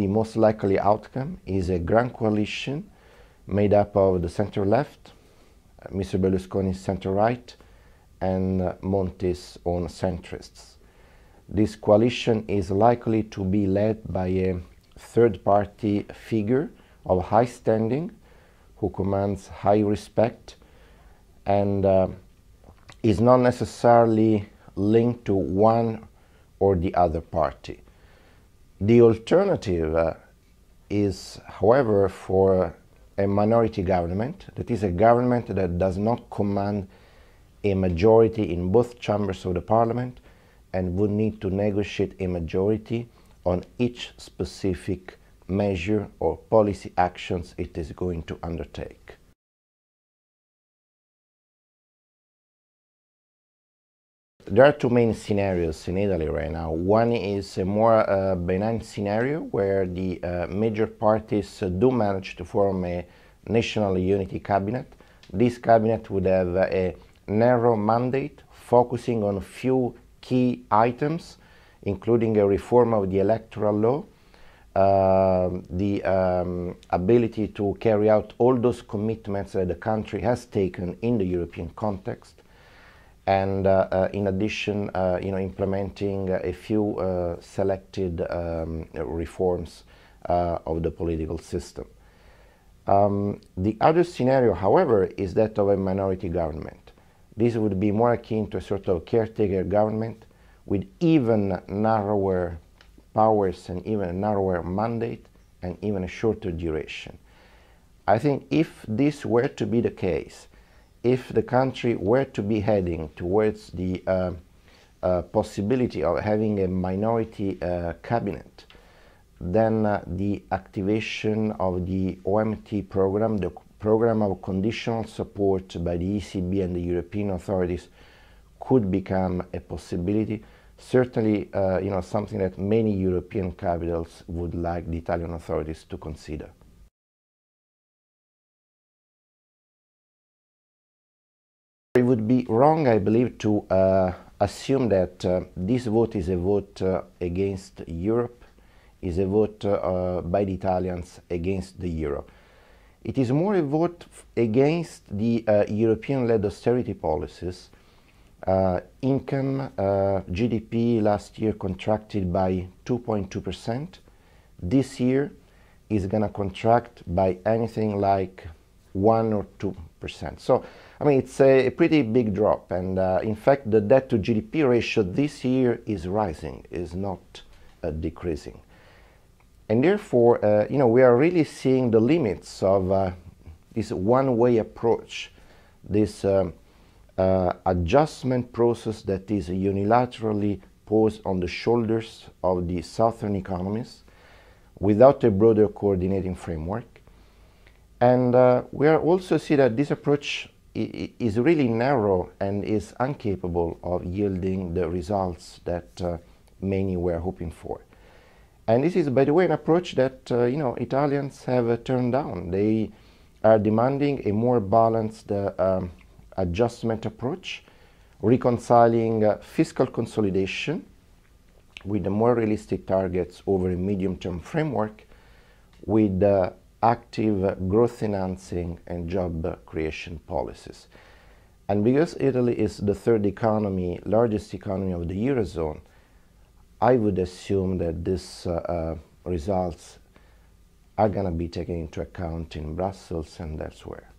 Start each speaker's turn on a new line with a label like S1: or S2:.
S1: the most likely outcome is a grand coalition made up of the center-left, Mr. Berlusconi's center-right, and Monti's own centrists. This coalition is likely to be led by a third-party figure of high standing who commands high respect and is not necessarily linked to one or the other party. The alternative is, however, for a minority government, that is a government that does not command a majority in both chambers of the parliament and would need to negotiate a majority on each specific measure or policy actions it is going to undertake. There are two main scenarios in Italy right now. One is a more benign scenario where the major parties do manage to form a national unity cabinet. This cabinet would have a narrow mandate focusing on a few key items, including a reform of the electoral law, the ability to carry out all those commitments that the country has taken in the European context, and in addition, implementing a few selected reforms of the political system. The other scenario, however, is that of a minority government. This would be more akin to a sort of caretaker government with even narrower powers and even a narrower mandate and even a shorter duration. I think if this were to be the case, if the country were to be heading towards the possibility of having a minority cabinet, then the activation of the OMT program, the program of conditional support by the ECB and the European authorities, could become a possibility. Certainly, something that many European capitals would like the Italian authorities to consider. It would be wrong, I believe, to assume that this vote is a vote against Europe, is a vote by the Italians against the euro. It is more a vote against the European-led austerity policies. Income, GDP last year contracted by 2.2%. This year is going to contract by anything like 1 or 2%. So, I mean, it's a pretty big drop. And in fact, the debt to GDP ratio this year is rising, is not decreasing. And therefore, we are really seeing the limits of this one-way approach, this adjustment process that is unilaterally posed on the shoulders of the southern economies without a broader coordinating framework. And we are also see that this approach is really narrow and is incapable of yielding the results that many were hoping for. And this is, by the way, an approach that Italians have turned down. They are demanding a more balanced adjustment approach, reconciling fiscal consolidation with the more realistic targets over a medium-term framework with active growth enhancing and job creation policies. And because Italy is the third economy, largest economy of the Eurozone, I would assume that these results are going to be taken into account in Brussels and elsewhere.